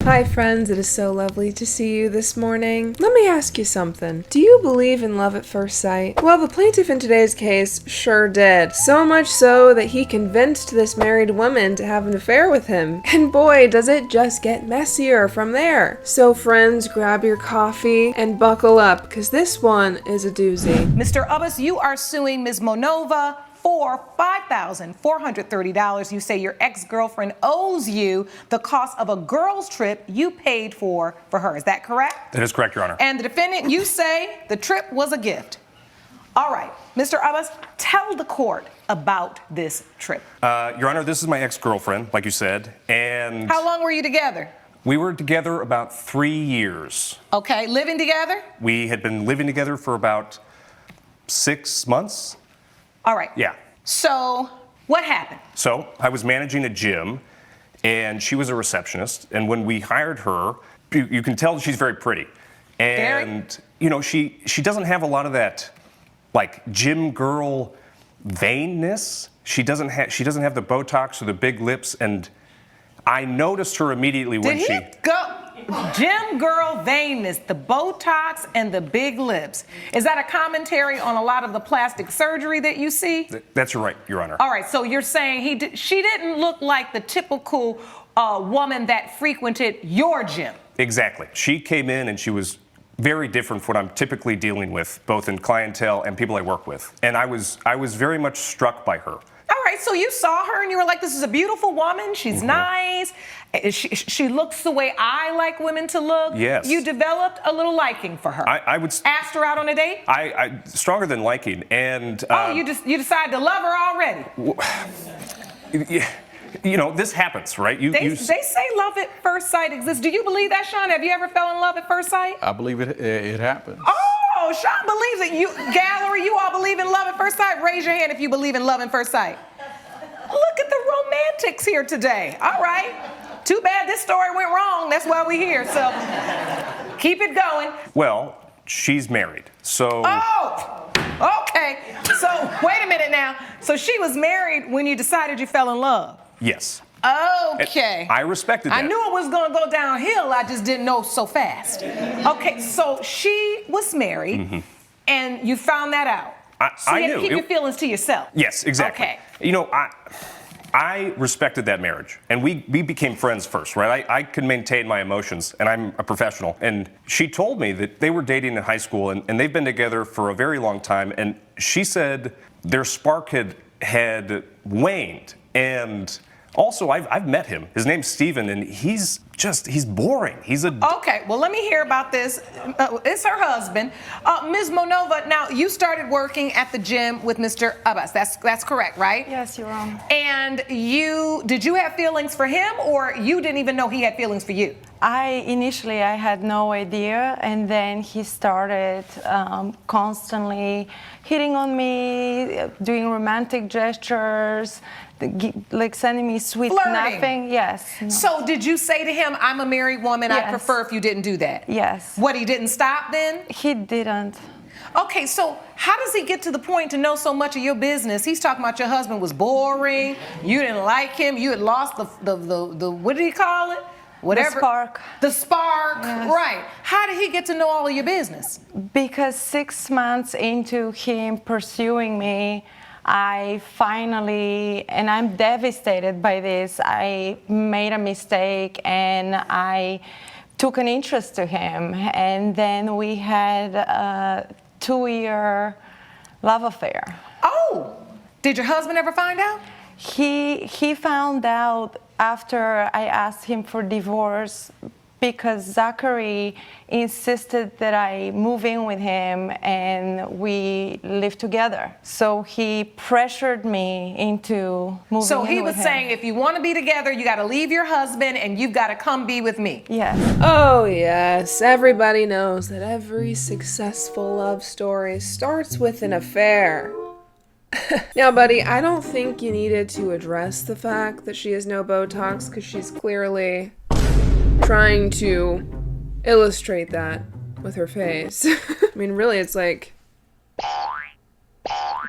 Hi friends, it is so lovely to see you this morning. Let me ask you something. Do you believe in love at first sight? Well, the plaintiff in today's case sure did. So much so that he convinced this married woman to have an affair with him. And boy, does it just get messier from there. So friends, grab your coffee and buckle up, because this one is a doozy. Mr. Ubbas, you are suing Ms. Monova for $5,430. You say your ex-girlfriend owes you the cost of a girls' trip you paid for her. Is that correct? That is correct, Your Honor. And the defendant, you say the trip was a gift. All right, Mr. Ubbas, tell the court about this trip. Your Honor, this is my ex-girlfriend, like you said, and... How long were you together? We were together about 3 years. Okay, living together? We had been living together for about 6 months. All right. Yeah. So, what happened? So, I was managing a gym, and she was a receptionist, and when we hired her, you can tell she's very pretty. And, you know, she doesn't have a lot of that, like, gym girl vainness. She doesn't have the Botox or the big lips, and I noticed her immediately when she... Did he go... Gym girl vainness, the Botox and the big lips. Is that a commentary on a lot of the plastic surgery that you see? That's right, Your Honor. All right, so you're saying she didn't look like the typical woman that frequented your gym. Exactly. She came in and she was very different from what I'm typically dealing with, both in clientele and people I work with. And I was very much struck by her. All right, so you saw her and you were like, this is a beautiful woman. She's nice. She looks the way I like women to look. Yes. You developed a little liking for her. I would... Asked her out on a date? I stronger than liking, and... you decided to love her already? You know, this happens, right? They say love at first sight exists. Do you believe that, Sean? Have you ever fell in love at first sight? I believe it happens. Oh, Sean believes it. You, gallery, you all believe in love at first sight? Raise your hand if you believe in love at first sight. Look at the romantics here today. All right. Too bad this story went wrong. That's why we're here. So keep it going. Well, she's married, so... Oh, okay. So wait a minute now. So she was married when you decided you fell in love? Yes. Okay. I respected that. I knew it was going to go downhill. I just didn't know so fast. Okay, so she was married, and you found that out. So you had to keep your feelings to yourself. Yes, exactly. Okay. You know, I respected that marriage, and we became friends first, right? I could maintain my emotions, and I'm a professional. And she told me that they were dating in high school, and they've been together for a very long time. And she said their spark had waned. And also, I've met him. His name's Steven, and he's boring. Okay, well, let me hear about this. It's her husband. Ms. Monova, now, you started working at the gym with Mr. Ubbas. That's correct, right? Yes, Your Honor. And did you have feelings for him, or you didn't even know he had feelings for you? Initially, I had no idea, and then he started constantly hitting on me, doing romantic gestures, like sending me sweet nothing. Yes. No. So did you say to him, I'm a married woman, Yes. I'd prefer if you didn't do that? Yes. What, he didn't stop then? He didn't. Okay, so how does he get to the point to know so much of your business? He's talking about your husband was boring, you didn't like him, you had lost the what did he call it? Whatever. The spark. The spark, Yes. right. How did he get to know all of your business? Because 6 months into him pursuing me, I finally, and I'm devastated by this, I made a mistake and I took an interest to him. And then we had a 2-year love affair. Oh, did your husband ever find out? He found out after I asked him for divorce because Zachary insisted that I move in with him and we live together. So he pressured me into moving in with him. So he was saying, if you want to be together, you got to leave your husband and you've got to come be with me. Yes. Oh yes, everybody knows that every successful love story starts with an affair. Now, buddy, I don't think you needed to address the fact that she has no Botox, because she's clearly trying to illustrate that with her face. I mean, really, it's like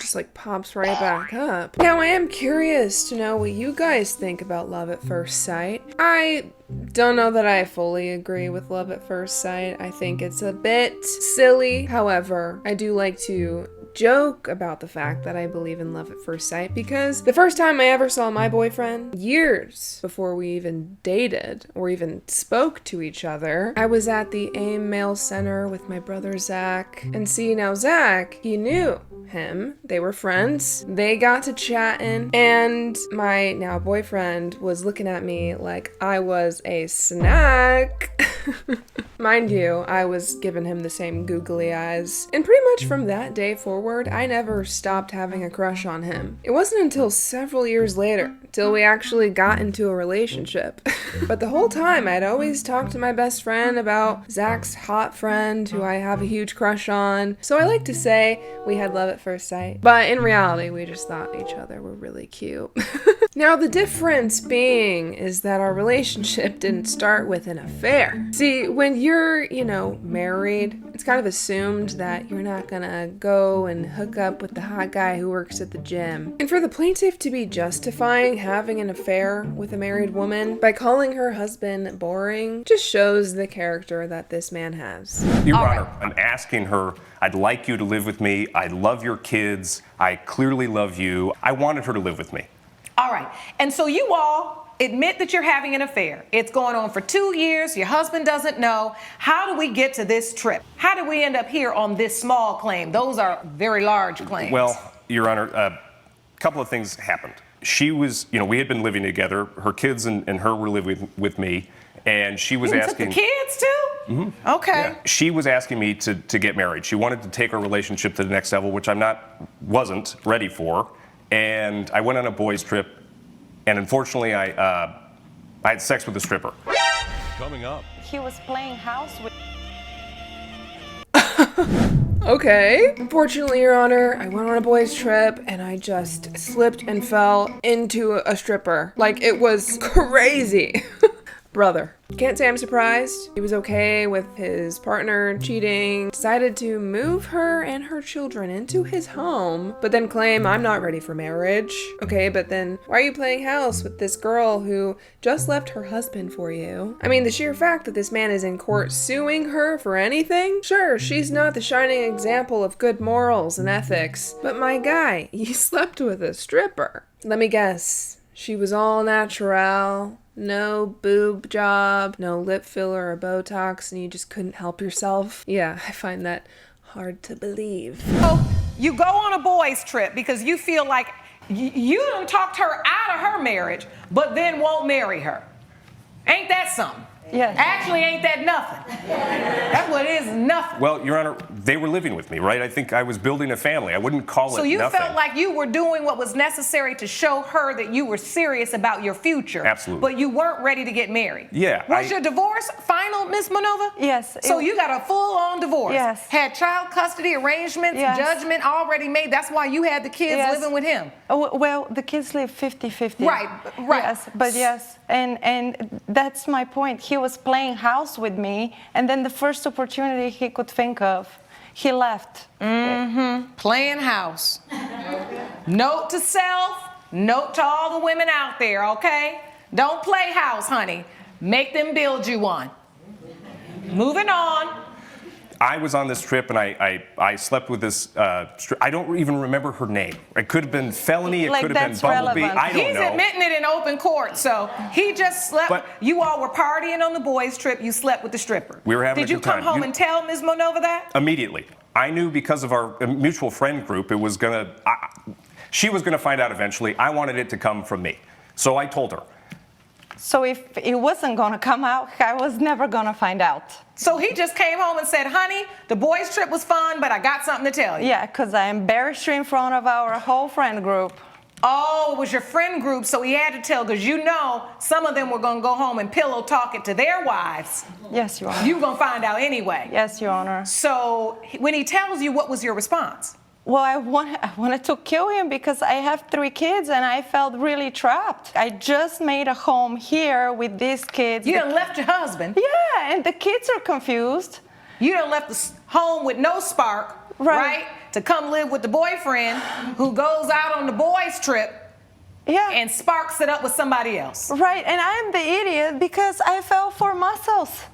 just like pops right back up. Now I am curious to know what you guys think about love at first sight. I don't know that I fully agree with love at first sight. I think it's a bit silly. However, I do like to joke about the fact that I believe in love at first sight because the first time I ever saw my boyfriend, years before we even dated or even spoke to each other, I was at the AIM Mail Center with my brother Zach. And see, now Zach, he knew him. They were friends. They got to chatting, and my now boyfriend was looking at me like I was a snack. Mind you, I was giving him the same googly eyes. And pretty much from that day forward, I never stopped having a crush on him. It wasn't until several years later, till we actually got into a relationship. But the whole time, I'd always talk to my best friend about Zach's hot friend, who I have a huge crush on. So I like to say we had love at first sight. But in reality, we just thought each other were really cute. Now, the difference being is that our relationship didn't start with an affair. See, when you're, married, it's kind of assumed that you're not gonna go and hook up with the hot guy who works at the gym. And for the plaintiff to be justifying having an affair with a married woman by calling her husband boring just shows the character that this man has. Your Honor, I'm asking her, I'd like you to live with me. I love your kids. I clearly love you. I wanted her to live with me. All right. And so you all admit that you're having an affair. It's going on for 2 years. Your husband doesn't know. How do we get to this trip? How do we end up here on this small claim? Those are very large claims. Well, Your Honor, a couple of things happened. She was, we had been living together. Her kids and her were living with me. And she was asking. Took the kids too? Mm-hmm. Okay. Yeah. She was asking me to get married. She wanted to take our relationship to the next level, which wasn't ready for. And I went on a boys' trip. And unfortunately, I had sex with a stripper. Coming up. He was playing house with. Okay. Unfortunately, Your Honor, I went on a boys' trip and I just slipped and fell into a stripper. Like, it was crazy. Brother. Can't say I'm surprised. He was okay with his partner cheating, decided to move her and her children into his home, but then claim I'm not ready for marriage. Okay, but then why are you playing house with this girl who just left her husband for you? I mean, the sheer fact that this man is in court suing her for anything? Sure, she's not the shining example of good morals and ethics, but my guy, you slept with a stripper. Let me guess, she was all natural. No boob job, no lip filler or Botox, and you just couldn't help yourself? Yeah, I find that hard to believe. So you go on a boys' trip because you feel like you done talked her out of her marriage, but then won't marry her. Ain't that something? Yes. Actually, ain't that nothing? That's what it is, nothing. Well, Your Honor, they were living with me, right? I think I was building a family. I wouldn't call it nothing. So you felt like you were doing what was necessary to show her that you were serious about your future. Absolutely. But you weren't ready to get married. Yeah. Was your divorce final, Miss Manova? Yes. So you got a full-on divorce. Yes. Had child custody arrangements, Yes. judgment already made. That's why you had the kids Yes. living with him. Oh, well, the kids live 50-50. Right. Yes, but yes, and that's my point. He was playing house with me, and then the first opportunity he could think of, he left. Mm-hmm. Playing house. Note to self, note to all the women out there, okay? Don't play house, honey. Make them build you one. Moving on. I was on this trip and I slept with this, I don't even remember her name. It could have been Felony, it Like, could have been that's Bumblebee, relevant. I don't He's know. admitting it in open court, so he just slept. But- you all were partying on the boys' trip. You slept with the stripper. We were having Did a you good come time. home and tell Ms. Monova that? Immediately. I knew because of our mutual friend group, she was gonna find out eventually. I wanted it to come from me. So I told her. So if it wasn't gonna come out, I was never gonna find out. So he just came home and said, honey, the boys' trip was fun, but I got something to tell you. Yeah, because I embarrassed you in front of our whole friend group. Oh, it was your friend group, so he had to tell, because you know some of them were going to go home and pillow talk it to their wives. Yes, Your Honor. You were going to find out anyway. Yes, Your Honor. So when he tells you, what was your response? Well, I wanted to kill him because I have 3 kids and I felt really trapped. I just made a home here with these kids. You done left your husband. Yeah, and the kids are confused. You done left the home with no spark. right? To come live with the boyfriend who goes out on the boys' trip and sparks it up with somebody else. Right, and I'm the idiot because I fell for muscles.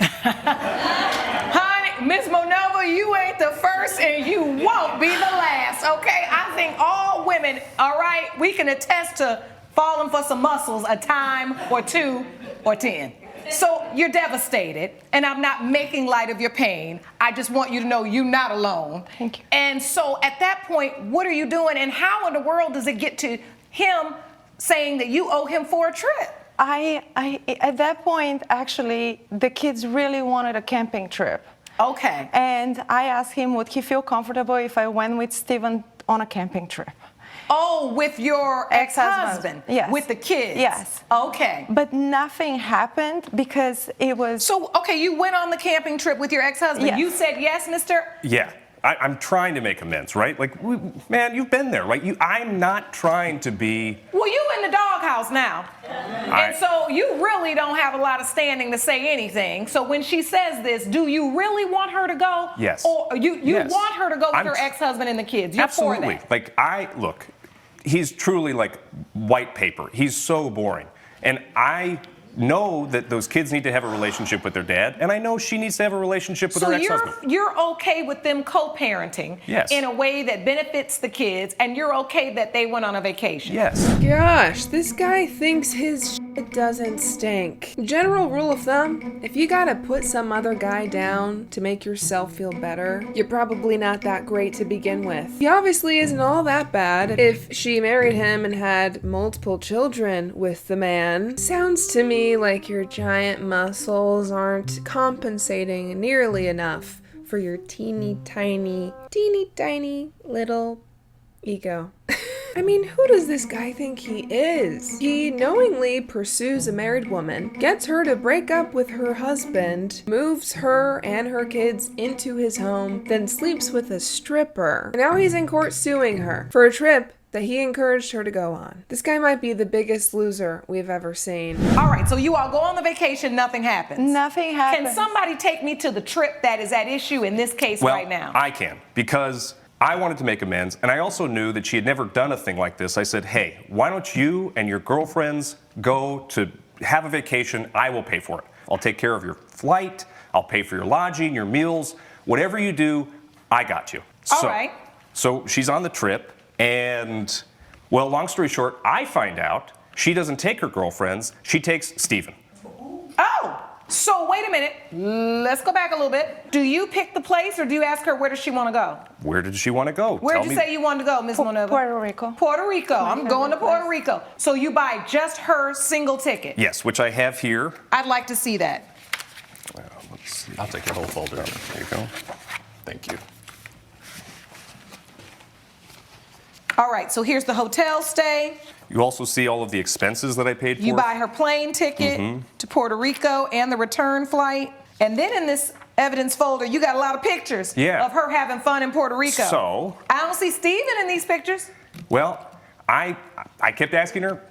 Honey, Miss Monova, you ain't the first and you won't be the last, okay? I think all women, all right, we can attest to falling for some muscles a time or 2 or 10. So you're devastated, and I'm not making light of your pain. I just want you to know you're not alone. Thank you. And so at that point, what are you doing, and how in the world does it get to him saying that you owe him for a trip? At that point, actually, the kids really wanted a camping trip. Okay. And I asked him, would he feel comfortable if I went with Steven on a camping trip? Oh, with your ex-husband? Yes. With the kids? Yes. Okay. But nothing happened because it was... So, okay, you went on the camping trip with your ex-husband. Yes. You said yes, mister? Yeah. I'm trying to make amends, right? Like, man, you've been there, right? I'm not trying to be... Well, you in the doghouse now. And so you really don't have a lot of standing to say anything. So when she says this, do you really want her to go? Yes. Or you Yes. want her to go with her ex-husband and the kids? You're Absolutely. for that. Look, he's truly like white paper. He's so boring. And I know that those kids need to have a relationship with their dad, and I know she needs to have a relationship with her ex-husband. So you're okay with them co-parenting in a way that benefits the kids, and you're okay that they went on a vacation? Yes. Gosh, this guy thinks his shit doesn't stink. General rule of thumb, if you gotta put some other guy down to make yourself feel better, you're probably not that great to begin with. He obviously isn't all that bad if she married him and had multiple children with the man. Sounds to me like your giant muscles aren't compensating nearly enough for your teeny tiny little ego. I mean, who does this guy think he is? He knowingly pursues a married woman, gets her to break up with her husband, moves her and her kids into his home, then sleeps with a stripper. And now he's in court suing her for a trip that he encouraged her to go on. This guy might be the biggest loser we've ever seen. All right, so you all go on the vacation, nothing happens. Nothing happens. Can somebody take me to the trip that is at issue in this case right now? I can, because I wanted to make amends, and I also knew that she had never done a thing like this. I said, hey, why don't you and your girlfriends go to have a vacation? I will pay for it. I'll take care of your flight. I'll pay for your lodging, your meals. Whatever you do, I got you. All right. So she's on the trip, and, well, long story short, I find out she doesn't take her girlfriends. She takes Steven. Oh, so wait a minute. Let's go back a little bit. Do you pick the place, or do you ask her where does she want to go? Where did she want to go? Where did you say you wanted to go, Ms. Monova? Puerto Rico. Puerto Rico. I'm going to Puerto Rico. So you buy just her single ticket? Yes, which I have here. I'd like to see that. Let's see. I'll take your whole folder. There you go. Thank you. All right, so here's the hotel stay. You also see all of the expenses that I paid for. You buy her plane ticket to Puerto Rico and the return flight. And then in this evidence folder, you got a lot of pictures of her having fun in Puerto Rico. So? I don't see Steven in these pictures. Well, I kept asking her,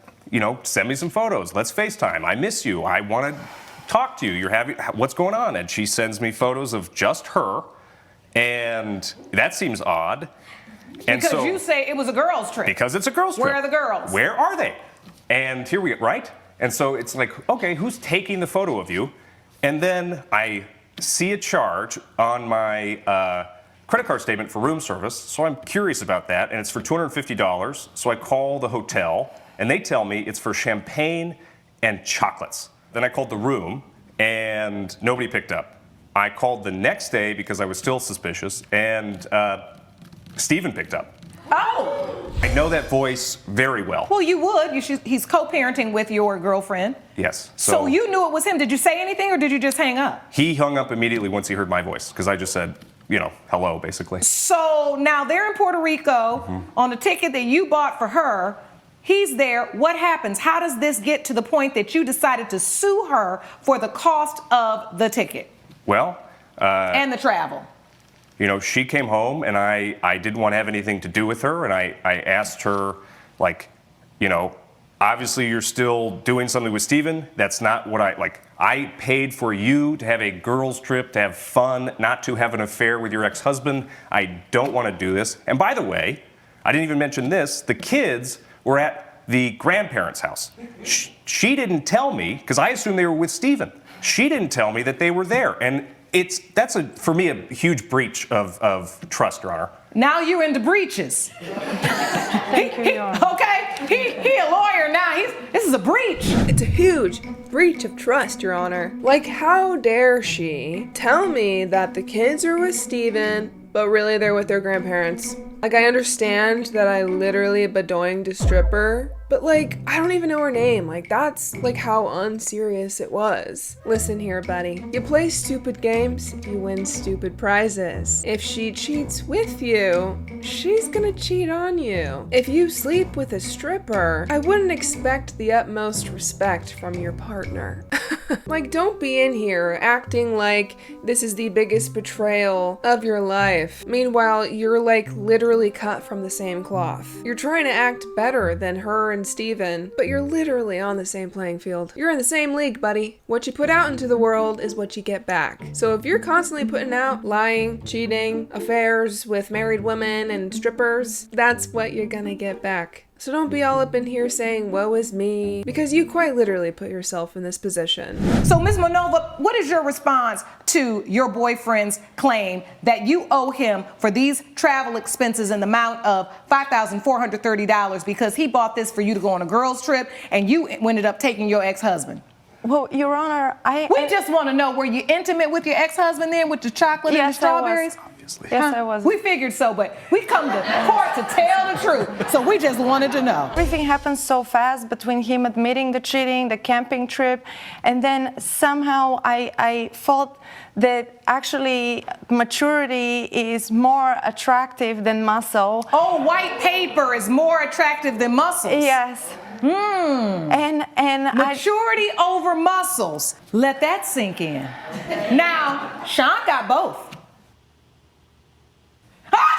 send me some photos. Let's FaceTime. I miss you. I want to talk to you. What's going on? And she sends me photos of just her. And that seems odd. And because you say it was a girls' trip. Because it's a girls' trip. Where are the girls? Where are they? And here we go, right? And so it's like, okay, who's taking the photo of you? And then I see a charge on my credit card statement for room service. So I'm curious about that, and it's for $250. So I call the hotel, and they tell me it's for champagne and chocolates. Then I called the room, and nobody picked up. I called the next day because I was still suspicious, and Steven picked up. Oh! I know that voice very well. Well, you would. He's co-parenting with your girlfriend. Yes. So you knew it was him. Did you say anything, or did you just hang up? He hung up immediately once he heard my voice, because I just said, hello, basically. So now they're in Puerto Rico on the ticket that you bought for her. He's there. What happens? How does this get to the point that you decided to sue her for the cost of the ticket? Well, and the travel. She came home, and I didn't want to have anything to do with her, and I asked her, obviously you're still doing something with Steven. That's not what I paid for you to have a girls' trip, to have fun, not to have an affair with your ex-husband. I don't want to do this. And by the way, I didn't even mention this, the kids were at the grandparents' house. She didn't tell me, because I assumed they were with Stephen. She didn't tell me that they were there. And that's for me, a huge breach of trust, Your Honor. Now you're into breaches. Thank you, Your Honor. Okay, he a lawyer now. This is a breach. It's a huge breach of trust, Your Honor. Like, how dare she tell me that the kids are with Steven, but really they're with their grandparents? Like, I understand that I literally bedoinged a stripper, but like, I don't even know her name. Like, that's like how unserious it was. Listen here, buddy. You play stupid games, you win stupid prizes. If she cheats with you, she's gonna cheat on you. If you sleep with a stripper, I wouldn't expect the utmost respect from your partner. Like, don't be in here acting like this is the biggest betrayal of your life. Meanwhile, you're like literally cut from the same cloth. You're trying to act better than her and Steven, but you're literally on the same playing field. You're in the same league, buddy. What you put out into the world is what you get back. So if you're constantly putting out lying, cheating, affairs with married women and strippers, that's what you're gonna get back. So don't be all up in here saying, woe is me, because you quite literally put yourself in this position. So, Ms. Manova, what is your response to your boyfriend's claim that you owe him for these travel expenses in the amount of $5,430 because he bought this for you to go on a girls' trip and you ended up taking your ex-husband? Well, Your Honor, We just want to know, were you intimate with your ex-husband then with the chocolate and the strawberries? Yes, I was. We figured so, but we come to court to tell the truth, so we just wanted to know. Everything happened so fast between him admitting the cheating, the camping trip, and then somehow I felt that actually maturity is more attractive than muscle. Oh, white paper is more attractive than muscles. Yes. And maturity over muscles. Let that sink in. Now, Sean got both.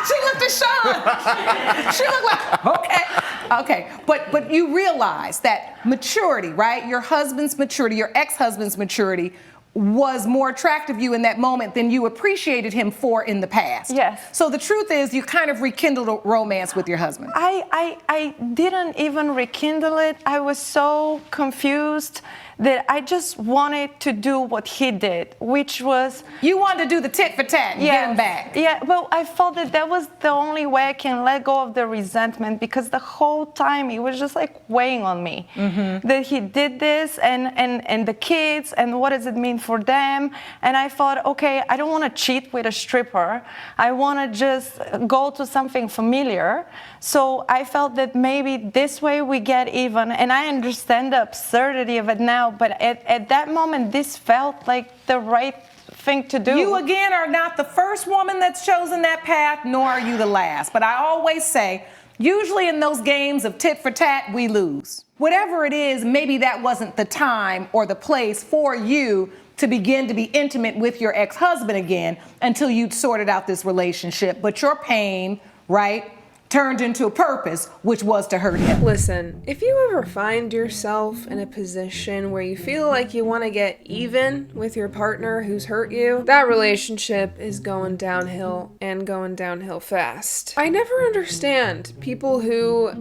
She looked at Sean. She looked like, okay. But you realize that maturity, right? Your husband's maturity, your ex-husband's maturity was more attractive to you in that moment than you appreciated him for in the past. Yes. So the truth is you kind of rekindled a romance with your husband. I didn't even rekindle it. I was so confused that I just wanted to do what he did, which was... You wanted to do the tit for tat and get him back. Yeah, well, I felt that was the only way I can let go of the resentment, because the whole time it was just like weighing on me. That he did this and the kids, and what does it mean for them? And I thought, okay, I don't want to cheat with a stripper. I want to just go to something familiar. So I felt that maybe this way we get even, and I understand the absurdity of it now, but at that moment, this felt like the right thing to do. You, again, are not the first woman that's chosen that path, nor are you the last. But I always say, usually in those games of tit for tat, we lose. Whatever it is, maybe that wasn't the time or the place for you to begin to be intimate with your ex-husband again until you'd sorted out this relationship. But your pain, right, turned into a purpose, which was to hurt him. Listen, if you ever find yourself in a position where you feel like you want to get even with your partner who's hurt you, that relationship is going downhill, and going downhill fast. I never understand people who,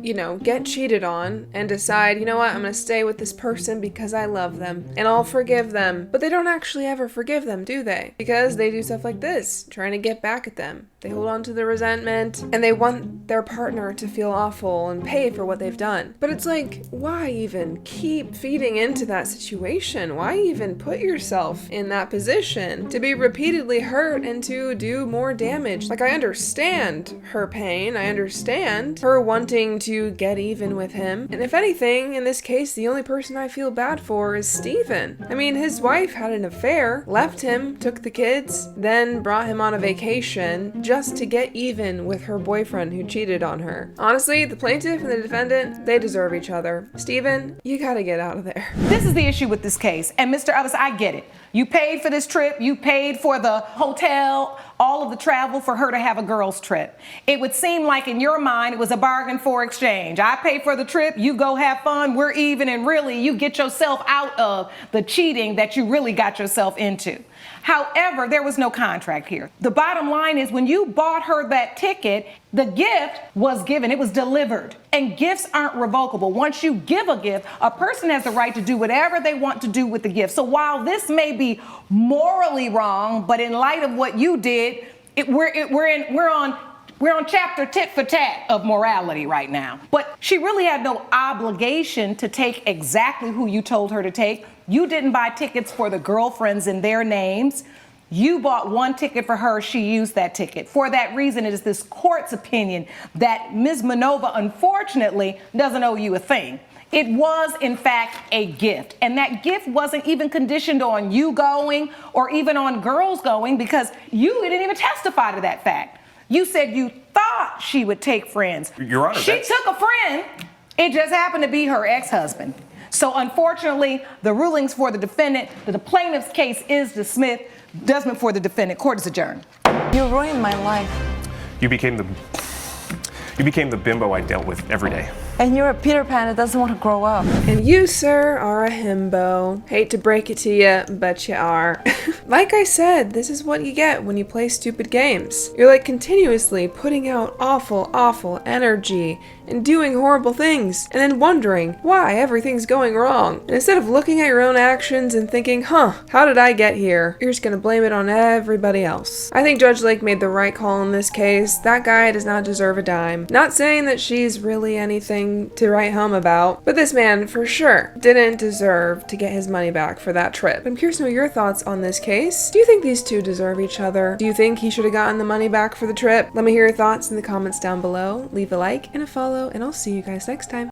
get cheated on and decide, you know what, I'm going to stay with this person because I love them and I'll forgive them. But they don't actually ever forgive them, do they? Because they do stuff like this, trying to get back at them. They hold on to the resentment and they want their partner to feel awful and pay for what they've done. But it's like, why even keep feeding into that situation? Why even put yourself in that position to be repeatedly hurt and to do more damage? Like, I understand her pain. I understand her wanting to get even with him. And if anything, in this case, the only person I feel bad for is Steven. I mean, his wife had an affair, left him, took the kids, then brought him on a vacation just to get even with her boyfriend who cheated on her. Honestly, the plaintiff and the defendant, they deserve each other. Steven, you gotta get out of there. This is the issue with this case. And Mr. Ellis, I get it. You paid for this trip. You paid for the hotel, all of the travel for her to have a girls' trip. It would seem like in your mind it was a bargain for exchange. I pay for the trip, you go have fun, we're even, and really you get yourself out of the cheating that you really got yourself into. However, there was no contract here. The bottom line is when you bought her that ticket, the gift was given, it was delivered. And gifts aren't revocable. Once you give a gift, a person has the right to do whatever they want to do with the gift. So while this may be morally wrong, but in light of what you did, we're on chapter tit for tat of morality right now. But she really had no obligation to take exactly who you told her to take. You didn't buy tickets for the girlfriends in their names. You bought one ticket for her, she used that ticket. For that reason, it is this court's opinion that Ms. Manova, unfortunately, doesn't owe you a thing. It was, in fact, a gift. And that gift wasn't even conditioned on you going or even on girls going because you didn't even testify to that fact. You said you thought she would take friends. Your Honor, she took a friend. It just happened to be her ex-husband. So unfortunately, the rulings for the defendant, the plaintiff's case is dismissed. Judgment for the defendant. Court is adjourned. You ruined my life. You became the bimbo I dealt with every day. And you're a Peter Pan that doesn't want to grow up. And you, sir, are a himbo. Hate to break it to you, but you are. Like I said, this is what you get when you play stupid games. You're like continuously putting out awful energy and doing horrible things, and then wondering why everything's going wrong. And instead of looking at your own actions and thinking, how did I get here? You're just gonna blame it on everybody else. I think Judge Lake made the right call in this case. That guy does not deserve a dime. Not saying that she's really anything to write home about, but this man for sure didn't deserve to get his money back for that trip. I'm curious to know your thoughts on this case. Do you think these two deserve each other? Do you think he should have gotten the money back for the trip? Let me hear your thoughts in the comments down below. Leave a like and a follow, and I'll see you guys next time.